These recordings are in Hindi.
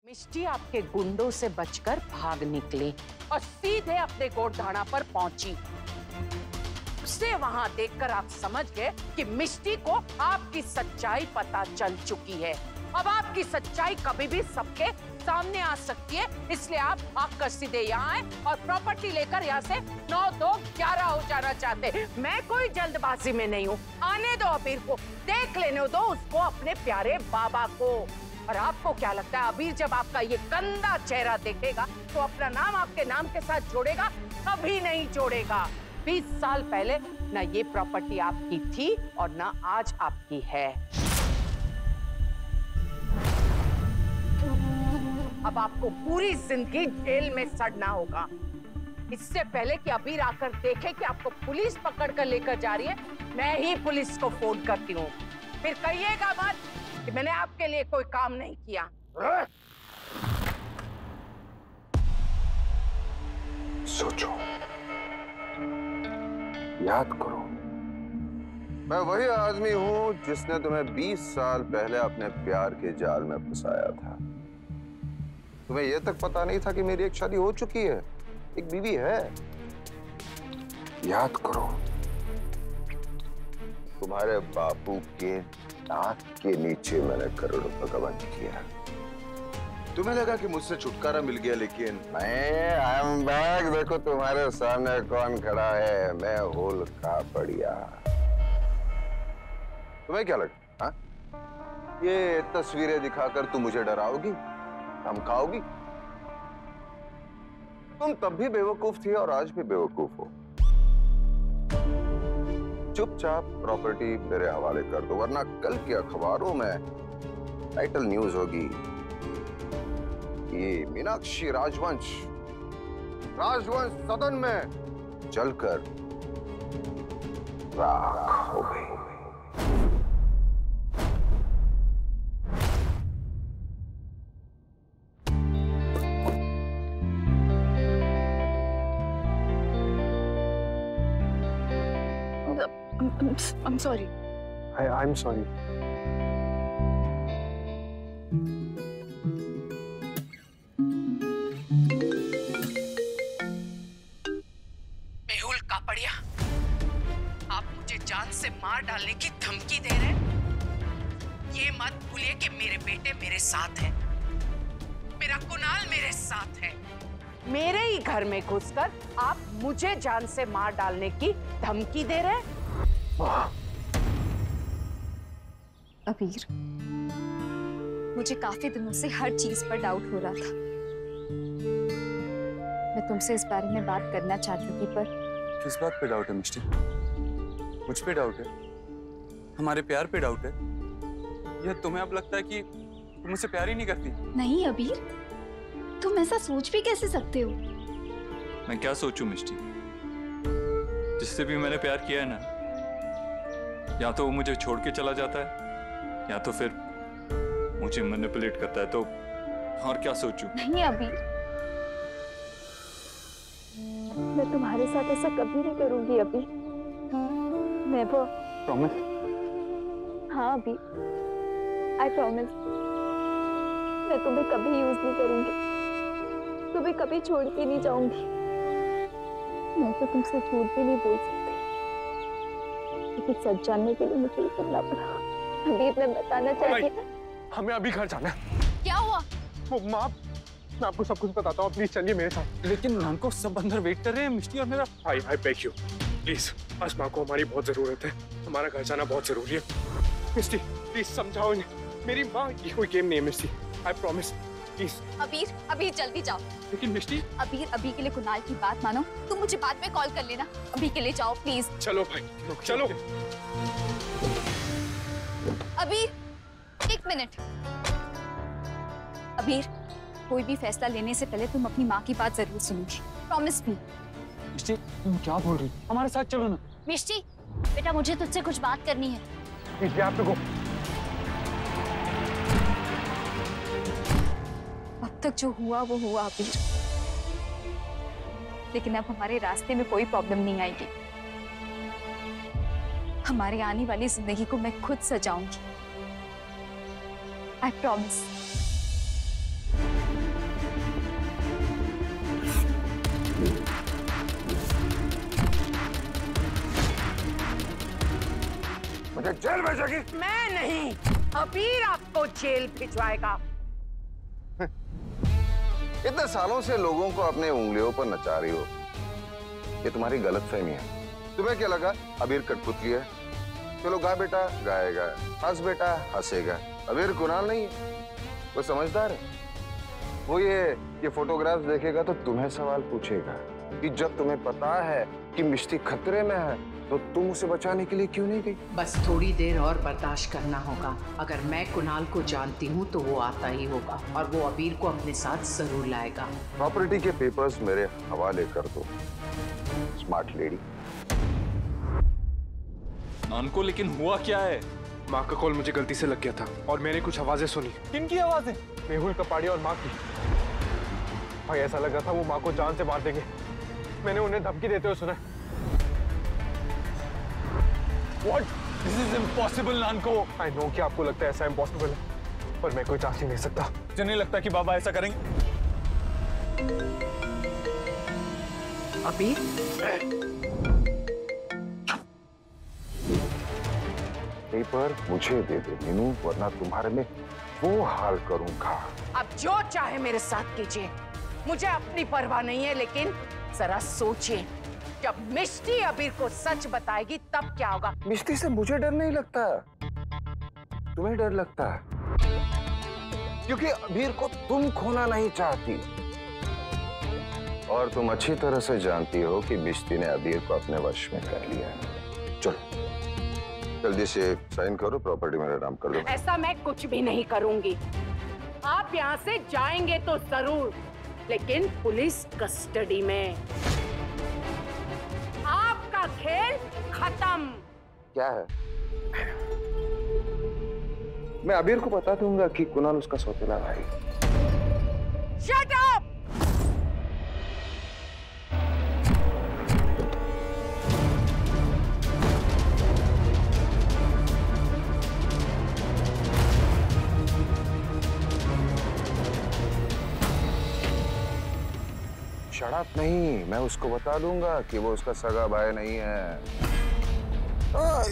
मिष्टी आपके गुंडों से बचकर भाग निकली और सीधे अपने गोड़धाना पर पहुंची। उसे वहां देखकर आप समझ गए कि मिष्टी को आपकी सच्चाई पता चल चुकी है। अब आपकी सच्चाई कभी भी सबके सामने आ सकती है, इसलिए आप भागकर सीधे यहाँ आए और प्रॉपर्टी लेकर यहाँ से 9-2-11 हो जाना चाहते हैं। मैं कोई जल्दबाजी में नहीं हूँ, आने दो अबीर को, देख लेने दो उसको, अपने प्यारे बाबा को। और आपको क्या लगता है अबीर जब आपका ये गंदा चेहरा देखेगा तो अपना नाम आपके नाम के साथ जोड़ेगा? कभी नहीं जोड़ेगा। 20 साल पहले ना ये प्रॉपर्टी आपकी थी और ना आज आपकी है। अब आपको पूरी जिंदगी जेल में सड़ना होगा। इससे पहले कि अबीर आकर देखे कि आपको पुलिस पकड़ कर लेकर जा रही है, मैं ही पुलिस को फोन करती हूँ। फिर कहिएगा मत कि मैंने आपके लिए कोई काम नहीं किया। सोचो, याद करो, मैं वही आदमी हूं जिसने तुम्हें 20 साल पहले अपने प्यार के जाल में फंसाया था। तुम्हें यह तक पता नहीं था कि मेरी एक शादी हो चुकी है, एक बीवी है। याद करो, तुम्हारे बापू के नाक के नीचे मैंने करोड़ों का गबन किया। तुम्हें लगा कि मुझसे छुटकारा मिल गया, लेकिन आई एम बैक। देखो तुम्हारे सामने कौन खड़ा है, मैं होल का बढ़िया। तुम्हें क्या लगा, हाँ? ये तस्वीरें दिखाकर तुम मुझे डराओगी, धमकाओगी? तुम तब भी बेवकूफ थी और आज भी बेवकूफ हो। चुपचाप प्रॉपर्टी मेरे हवाले कर दो, वरना कल के अखबारों में टाइटल न्यूज होगी, ये मीनाक्षी राजवंश सदन में जलकर राख हो गई। I'm sorry. I'm sorry. Mehul Kapadia, आप मुझे जान से मार डालने की धमकी दे रहे हैं? ये मत भूलिए कि मेरे बेटे मेरे साथ हैं, मेरा कुणाल मेरे साथ है। मेरे ही घर में घुसकर आप मुझे जान से मार डालने की धमकी दे रहे हैं? अबीर, मुझे काफी दिनों से हर चीज पर डाउट हो रहा था। मैं तुमसे इस बारे में बात करना चाहती थी, पर किस बात पे डाउट है मिष्टी? मुझ पे डाउट है? हमारे प्यार पे डाउट है? या तुम्हें अब लगता है कि तुम मुझसे प्यार ही नहीं करती? नहीं अबीर, तुम ऐसा सोच भी कैसे सकते हो? मैं क्या सोचूं मिष्टी? जिससे भी मैंने प्यार किया है ना, या तो वो मुझे छोड़ के चला जाता है या तो फिर मुझे मैनिपुलेट करता है, तो और क्या सोचूं? नहीं अबीर, मैं तुम्हारे साथ ऐसा कभी नहीं करूंगी अबीर। नेवर। प्रॉमिस? हाँ अबीर, आई प्रॉमिस। मैं तुम्हें कभी यूज नहीं करूंगी, तुम्हें कभी छोड़ के नहीं जाऊंगी। मैं तो तुमसे झूठ भी नहीं बोल सकती, लेकिन सच जानने के लिए मुझे ये करना पड़ा। अबीर, मैं बताना चाहती हूँ। हमें अभी घर जाना है। क्या हुआ? वो माँ, मैं आपको सब कुछ बताता हूँ, प्लीज चलिए मेरे साथ। लेकिन नानको सब अंदर वेट कर रहे हैं, मिष्टी और मेरा। I beg you, please. आज माँ को हमारी बहुत जरूरत है, हमारा घर जाना बहुत जरूरी है। मिस्टी प्लीज समझाओ इन्हें, मेरी माँ, ये कोई गेम नहीं है मिस्टी, आई प्रॉमिस, प्लीज। अबीर, अबीर जल्दी जाओ। लेकिन मिस्टी। अबीर, अभी के लिए कुणाल की बात मानो, तुम मुझे बाद में कॉल कर लेना। अभी के लिए जाओ प्लीज। चलो भाई, चलो। अबीर, एक मिनट। अबीर, कोई भी फैसला लेने से पहले तुम अपनी माँ की बात जरूर सुनोगी, प्रॉमिस मी। मिस्टी, तुम क्या बोल रही? हमारे साथ चलो ना। मिष्टी, बेटा मुझे तुझसे कुछ बात करनी है। प्लीज, आप लोगों। अब तक जो हुआ वो हुआ अबीर, लेकिन अब हमारे रास्ते में कोई प्रॉब्लम नहीं आएगी। हमारे आने वाली जिंदगी को मैं खुद सजाऊंगी, आई प्रॉमिस। जेल भेजेगी? मैं नहीं, अबीर आपको जेल भिजवाएगा। इतने सालों से लोगों को अपने उंगलियों पर नचा रही हो, ये तुम्हारी गलतफहमी है। तुम्हें क्या लगा अबीर कठपुतली है? चलो गा बेटा गाएगा, हंस बेटा हंसेगा। अबीर कुणाल नहीं है, वो समझदार है। वो ये फोटोग्राफ्स देखेगा तो तुम्हें सवाल पूछेगा कि जब तुम्हें पता है कि मिष्टी खतरे में है तो तुम उसे बचाने के लिए क्यों नहीं गई? बस थोड़ी देर और बर्दाश्त करना होगा। अगर मैं कुणाल को जानती हूँ तो वो आता ही होगा और वो अबीर को अपने साथ जरूर लाएगा। प्रॉपर्टी के पेपर्स मेरे हवाले कर दो, स्मार्ट लेडी। नानको, लेकिन हुआ क्या है? माँ का कॉल मुझे गलती से लग गया था और मैंने कुछ आवाजें सुनी। किनकी आवाजें? मेहुल कपाड़िया और माँ की। भाई ऐसा लग रहा था वो माँ को जान से मार देंगे। मैंने उन्हें धमकी देते हुए सुना। What? This is impossible, नानको। I know कि आपको लगता है ऐसा इम्पॉसिबल है, पर मैं कोई चांस ही नहीं सकता। मुझे नहीं लगता कि बाबा ऐसा करेंगे। अबीर, पेपर मुझे दे दे मीनू, वरना तुम्हारे में वो हाल करूंगा। अब जो चाहे मेरे साथ कीजिए, मुझे अपनी परवाह नहीं है। लेकिन जरा सोचिए, जब मिष्टी अबीर को सच बताएगी तब क्या होगा? मिष्टी से मुझे डर नहीं लगता, तुम्हें डर लगता है, क्योंकि अबीर को तुम खोना नहीं चाहती। और तुम अच्छी तरह से जानती हो कि मिष्टी ने अबीर को अपने वश में कर लिया है। चलो जल्दी से साइन करो, प्रॉपर्टी मेरा नाम कर दो। ऐसा मैं कुछ भी नहीं करूंगी। आप यहाँ से जाएंगे तो जरूर, लेकिन पुलिस कस्टडी में। आपका खेल खत्म। क्या है? मैं अबीर को बता दूंगा कि कुणाल उसका सौतेला भाई। Shut up! शराब नहीं, मैं उसको बता दूंगा कि वो उसका सगा भाई नहीं है।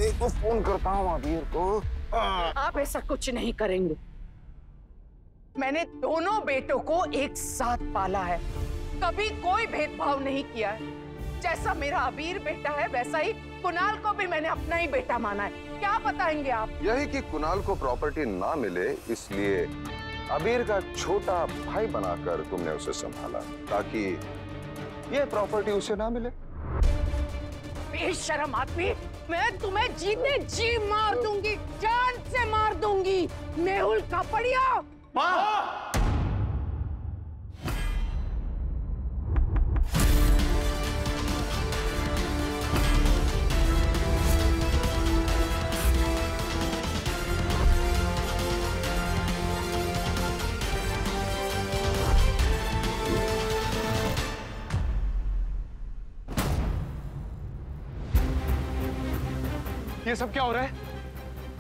एक तो फोन करता हूँ अबीर को। आप ऐसा कुछ नहीं करेंगे। मैंने दोनों बेटों को एक साथ पाला है, कभी कोई भेदभाव नहीं किया है। जैसा मेरा अबीर बेटा है वैसा ही कुणाल को भी मैंने अपना ही बेटा माना है। क्या बताएंगे आप? यही कि कुणाल को प्रॉपर्टी ना मिले इसलिए अबीर का छोटा भाई बनाकर तुमने उसे संभाला, ताकि ये प्रॉपर्टी उसे ना मिले। बेशरम आदमी, मैं तुम्हें जीते जी मार दूंगी, जान से मार दूंगी। मेहुल कपड़िया। माँ! ये सब क्या हो रहा है?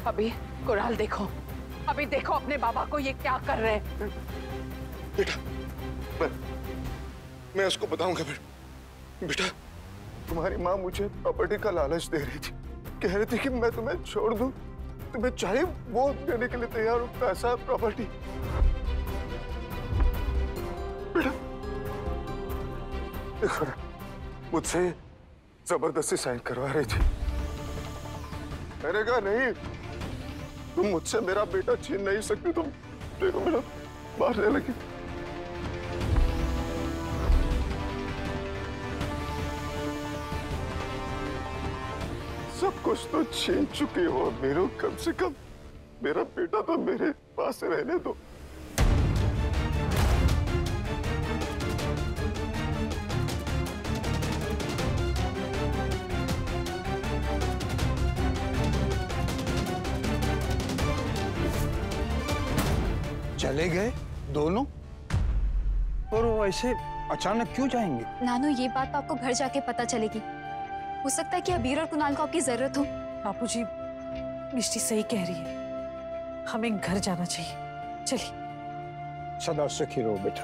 अभी कुणाल देखो, अभी देखो अपने बाबा को ये क्या कर रहे हैं। बेटा, मैं उसको बताऊंगा। बेटा, तुम्हारी माँ मुझे प्रॉपर्टी का लालच दे रही थी, कह रही थी कि मैं तुम्हें छोड़ दूं, तुम्हें चाहे वो देने के लिए तैयार हूं, पैसा, प्रॉपर्टी। बेटा देखो ना, मुझसे जबरदस्ती साइन करवा रही थी। मैंने कहा नहीं, तुम मुझसे मेरा बेटा छीन नहीं सकती। तुम देखो मेरा मारने लगी। सब कुछ तो छीन चुके हो मेरे, कम से कम मेरा बेटा तो मेरे पास रहने दो। चले गए दोनों, और वो ऐसे अचानक क्यों जाएंगे? नानू, ये बात तो आपको घर जाके पता चलेगी। हो सकता है कि अबीर और कुणाल को आपकी जरूरत हो। बापूजी, मिष्टी सही कह रही है, हमें घर जाना चाहिए। चलिए। सदा सुखी रहो बेटा।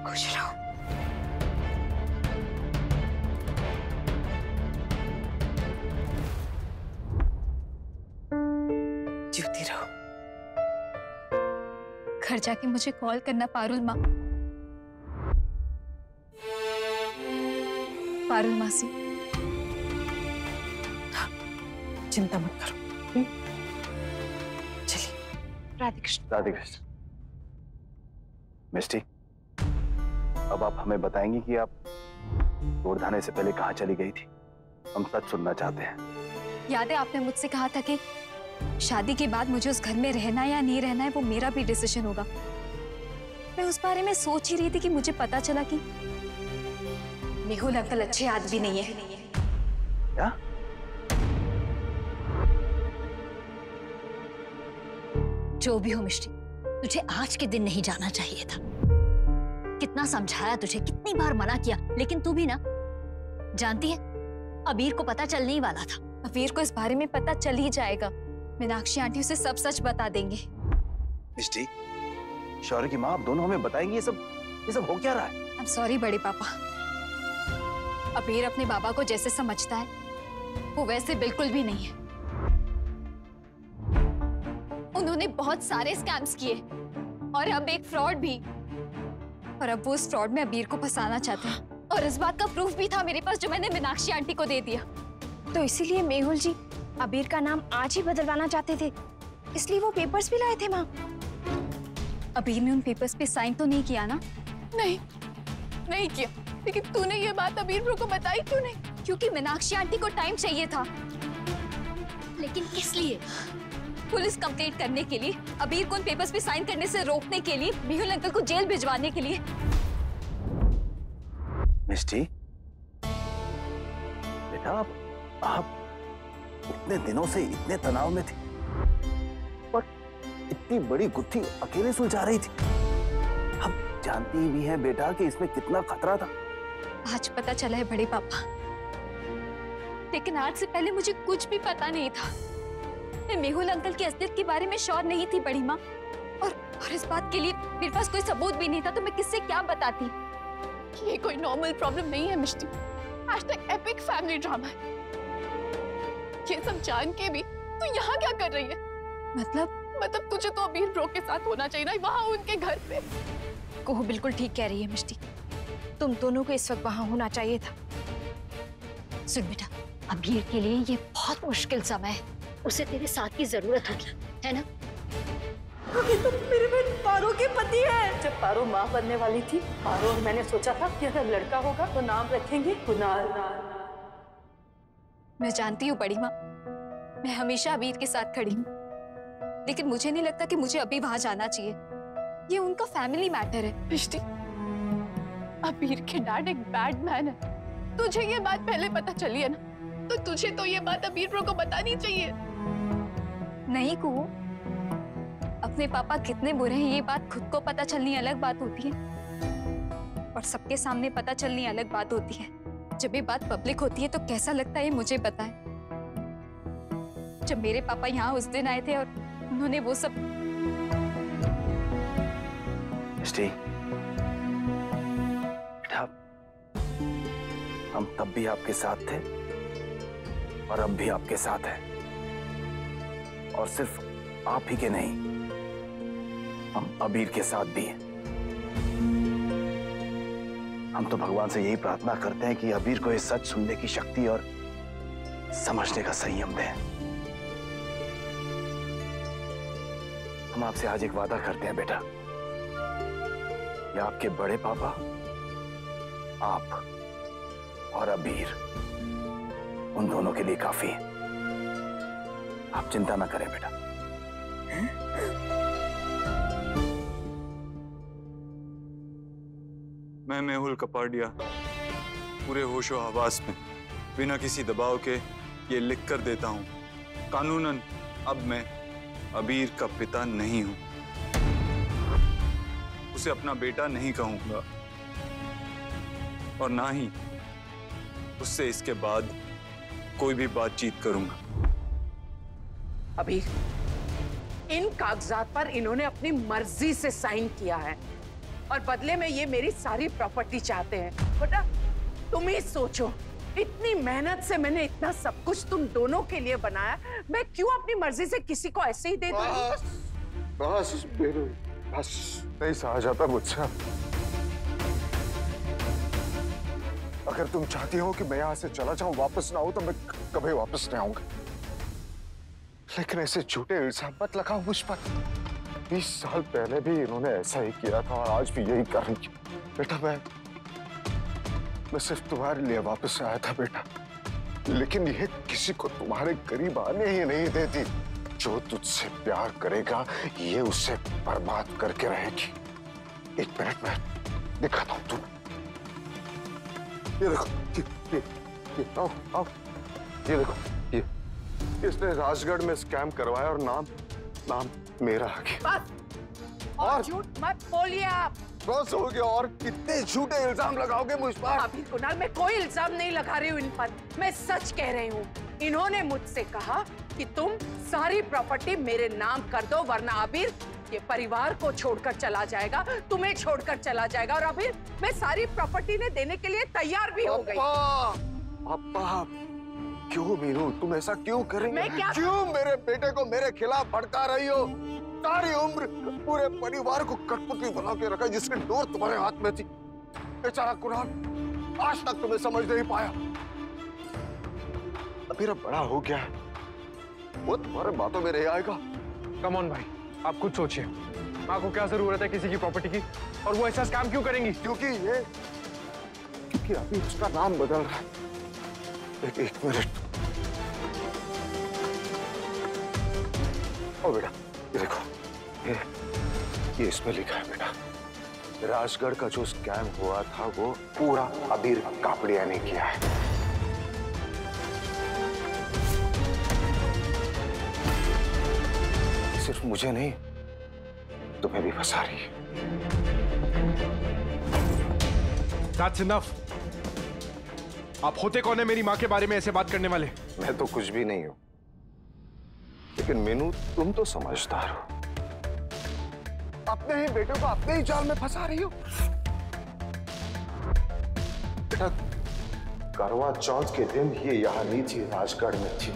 खुश रहो। घर जाके मुझे कॉल करना पारुल माँ। पारुल मासी, चिंता मत करो। चलिए। राधे कृष्ण। राधे कृष्ण। मिस्टी, अब आप हमें बताएंगी कि आप गोरधाने से पहले कहाँ चली गई थी? हम सच सुनना चाहते हैं। याद है आपने मुझसे कहा था कि शादी के बाद मुझे उस घर में रहना या नहीं रहना है वो मेरा भी डिसीजन होगा। मैं उस बारे में सोच ही रही थी कि मुझे पता चला कि मेहुल अंकल अच्छे आदमी नहीं है। क्या? जो भी हो मिष्टी, तुझे आज के दिन नहीं जाना चाहिए था। कितना समझाया तुझे, कितनी बार मना किया, लेकिन तू भी ना, जानती है अबीर को पता चलने ही वाला था। अबीर को इस बारे में पता चल ही जाएगा। मीनाक्षी आंटी उसे सब सच बता देंगे। मिस्टी, शौर्य की माँ, आप दोनों हमें बताएंगी ये सब हो क्या रहा है? I'm sorry बड़े पापा। अबीर अपने बाबा को जैसे समझता है वो वैसे बिल्कुल भी नहीं है। उन्होंने बहुत सारे स्कैम्स किए और अब एक फ्रॉड भी, और अब वो उस फ्रॉड में अबीर को फंसाना चाहते हैं। और इस बात का प्रूफ भी था मेरे पास जो मैंने मीनाक्षी आंटी को दे दिया। तो इसीलिए मेहुल जी अबीर का नाम आज ही बदलवाना चाहते थे, इसलिए वो पेपर्स भी लाए थे माँ। अबीर ने उन पेपर्स पे साइन तो नहीं किया ना? नहीं किया। लेकिन तूने ये बात अबीर ब्रो को बताई क्यों नहीं? क्योंकि मीनाक्षी आंटी को टाइम चाहिए था। लेकिन किस लिए? पुलिस कंप्लेंट करने के लिए, अबीर को उन पेपर्स पे साइन करने से रोकने के लिए, मेहुल अंकल को जेल भिजवाने के लिए। मिस्टी, बेटा आप इतने दिनों से इतने तनाव में थी और इतनी बड़ी गुत्थी अकेले सुलझा रही थी। अब जानती भी हैं बेटा कि इसमें कितना खतरा था। आज पता चला है बड़े पापा, लेकिन आज से पहले मुझे कुछ भी पता नहीं था। मैं मेहुल अंकल की असलियत के बारे में श्योर नहीं थी बड़ी माँ, और इस बात के लिए मेरे पास कोई सबूत भी नहीं था, तो मैं किससे क्या बताती? ये कोई नॉर्मल प्रॉब्लम नहीं है मिष्टी, आज तक एपिक फैमिली ड्रामा है। ये सब जान के भी तू यहाँ क्या कर रही है? मतलब तुझे तो अबीर ब्रो के साथ होना चाहिए ना, वहाँ उनके घर पे। कोहो बिल्कुल ठीक कह रही है मिष्टी, तुम दोनों को इस वक्त वहाँ होना चाहिए था। सुन बेटा, अबीर के लिए ये बहुत मुश्किल समय है, उसे तेरे साथ की जरूरत होगी, है ना? ये तो मेरे बहन पारो के पति है। जब पारो माँ बनने वाली थी, पारो और मैंने सोचा था कि अगर लड़का होगा तो नाम रखेंगे कुणाल। मैं जानती हूँ बड़ी माँ, मैं हमेशा अबीर के साथ खड़ी हूँ, लेकिन मुझे नहीं लगता कि मुझे अभी वहां जाना चाहिए। ये उनका फैमिली मैटर है। मिष्टी, अबीर के डैड एक बैड मैन है। तुझे ये बात पहले पता चली है ना, तो तुझे तो ये बात अबीर ब्रो को बतानी चाहिए। नहीं कुहू, अपने पापा कितने बुरे हैं ये बात खुद को पता चलनी अलग बात होती है, और सबके सामने पता चलनी अलग बात होती है। जब ये बात पब्लिक होती है तो कैसा लगता है ये मुझे पता है। जब मेरे पापा यहाँ उस दिन आए थे और उन्होंने वो सब। मिस्टी, बेटा हम तब भी आपके साथ थे और अब भी आपके साथ हैं, और सिर्फ आप ही के नहीं, हम अबीर के साथ भी हैं। हम तो भगवान से यही प्रार्थना करते हैं कि अबीर को ये सच सुनने की शक्ति और समझने का संयम दें। हम आपसे आज एक वादा करते हैं बेटा, कि आपके बड़े पापा, आप और अबीर उन दोनों के लिए काफी है। आप चिंता ना करें बेटा। मैं मेहुल कपाडिया पूरे होशो हवास में बिना किसी दबाव के ये लिख कर देता हूं, कानूनन अब मैं अबीर का पिता नहीं हूं, उसे अपना बेटा नहीं कहूंगा, और ना ही उससे इसके बाद कोई भी बातचीत करूंगा। अबीर, इन कागजात पर इन्होंने अपनी मर्जी से साइन किया है और बदले में ये मेरी सारी प्रॉपर्टी चाहते हैं। बेटा तुम ही सोचो, इतनी मेहनत से मैंने इतना सब कुछ तुम दोनों के लिए बनाया, मैं क्यों अपनी मर्जी से किसी को ऐसे ही दे दूं? बस बस नहीं सहा जाता मुझसे। अगर तुम चाहती हो कि मैं यहाँ से चला जाऊं, वापस ना आऊं, तो मैं कभी वापस नहीं आऊंगा। लेकिन ऐसे झूठे इल्जाम मत लगाओ मुझ पर। 20 साल पहले भी इन्होंने ऐसा ही किया था और आज भी यही कर रही है। बेटा मैं सिर्फ तुम्हारे लिए वापस आया था बेटा, लेकिन ये किसी को तुम्हारे करीब आने ही नहीं देती। जो तुझसे प्यार करेगा ये उसे बर्बाद करके रहेगी। एक मिनट में दिखाता हूं तुम्हें। ये देखो, ये आओ, ये देखो, ये इसने राजगढ़ में स्कैम करवाया और नाम मेरा आ गया। और झूठ मत बोलिए आप। बस हो गया। और कितने झूठे इल्जाम लगाओगे मुझ पर? अभी कुणाल, मैं कोई इल्जाम नहीं लगा रही हूँ इन पर, मैं सच कह रही हूँ। इन्होंने मुझसे कहा कि तुम सारी प्रॉपर्टी मेरे नाम कर दो, वरना आबिर ये परिवार को छोड़कर चला जाएगा, तुम्हें छोड़कर चला जाएगा। और आबिर मैं सारी प्रॉपर्टी ने देने के लिए तैयार भी हो गई। पापा, क्यों मीनू, तुम ऐसा क्यों करेंगे? मैं क्या? क्यों मेरे बेटे को मेरे खिलाफ भड़का रही हो? सारी उम्र पूरे परिवार को कठपुतली बना के रखा, जिसकी डोर तुम्हारे हाथ में थी। बेचारा कुणाल आज तक तुम्हें समझ नहीं पाया। अब मेरा बड़ा हो गया, वो तुम्हारे बातों में नहीं आएगा। कम ऑन भाई, आप खुद सोचिए, माँ को क्या जरूरत है किसी की प्रॉपर्टी की, और वो ऐसा काम क्यों करेंगी? क्योंकि अभी उसका नाम बदल रहा है। एक मिनट। ओ बेटा, ये देखो, ये इसमें लिखा है बेटा, राजगढ़ का जो स्कैम हुआ था वो पूरा आबिर कापड़िया ने किया है। सिर्फ मुझे नहीं, तुम्हें भी फंसा रही है। That's enough. आप होते कौन है मेरी माँ के बारे में ऐसे बात करने वाले? मैं तो कुछ भी नहीं हूं, लेकिन मीनू तुम तो समझदार हो। अपने ही बेटे को अपने ही जाल में फंसा रही हो। बेटा, करवा चौथ के दिन ये यहां नहीं थी, राजगढ़ में थी।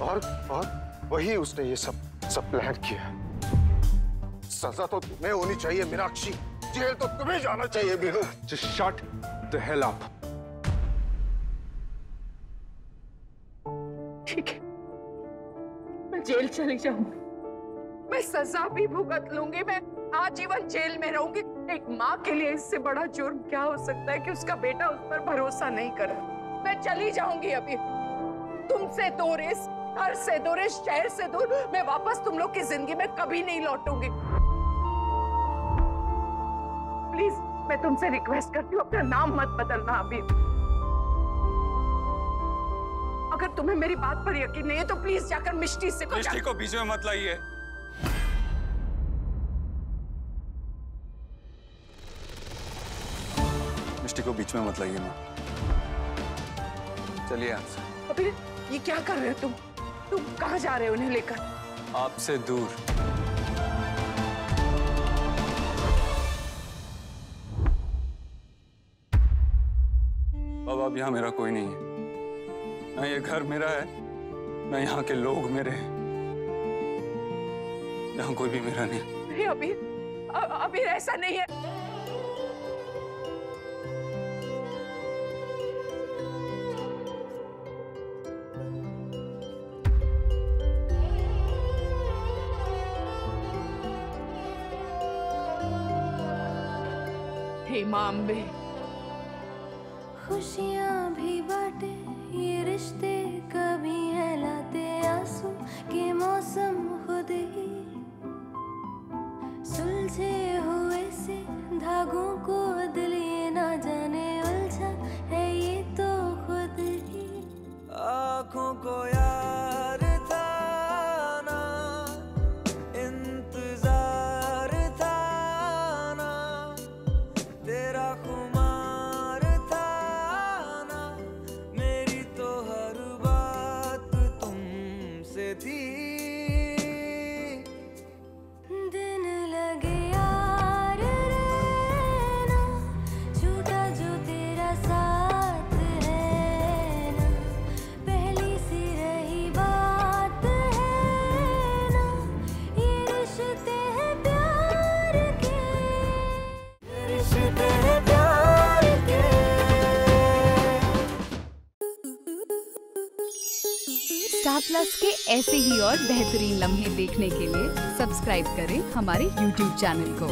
और वही उसने ये सब प्लान किया। सजा तो तुम्हें होनी चाहिए मीनाक्षी, जेल तो तुम्हें जाना चाहिए Meenu. Just shut the hell up. ठीक है, मैं जेल चली जाऊंगी, मैं सजा भी भुगत लूंगी, मैं आजीवन जेल में रहूंगी। एक माँ के लिए इससे बड़ा जुर्म क्या हो सकता है कि उसका बेटा उस पर भरोसा नहीं करे। मैं चली जाऊंगी अभी, तुमसे दूर, इस घर से दूर, इस शहर से दूर। मैं वापस तुम लोग की जिंदगी में कभी नहीं लौटूंगी। प्लीज मैं तुमसे रिक्वेस्ट करती हूँ, अपना नाम मत बदलना अभी। अगर तुम्हें मेरी बात पर यकीन नहीं है तो प्लीज जाकर मिष्टी से मिष्टी को बीच में मत लाइए। मिष्टी को बीच में मत लाइए माँ। चलिए यहाँ से। अभी ये क्या कर रहे हो तुम कहाँ जा रहे हो उन्हें लेकर? आपसे दूर। अब यहाँ मेरा कोई नहीं है, ना ये घर मेरा है, ना यहाँ के लोग मेरे हैं, यहाँ कोई भी मेरा नहीं। नहीं अभी ऐसा नहीं है। हे मां अम्बे, खुशियाँ भी बांटे ये रिश्ते, कभी है लाते आंसू के मौसम खुद ही सुलझे हुए से धागों को दिल ये ना जाने उलझा है ये तो खुद ही। आँखों को यार था ना, इंतजार था ना, तेरा खुमार था ना, मेरी तो हर बात तुमसे थी। दिन लगे यार रहना, छूटा जो तेरा साथ है ना, पहली सी रहे प्लस के ऐसे ही और बेहतरीन लम्हे देखने के लिए सब्सक्राइब करें हमारे YouTube चैनल को।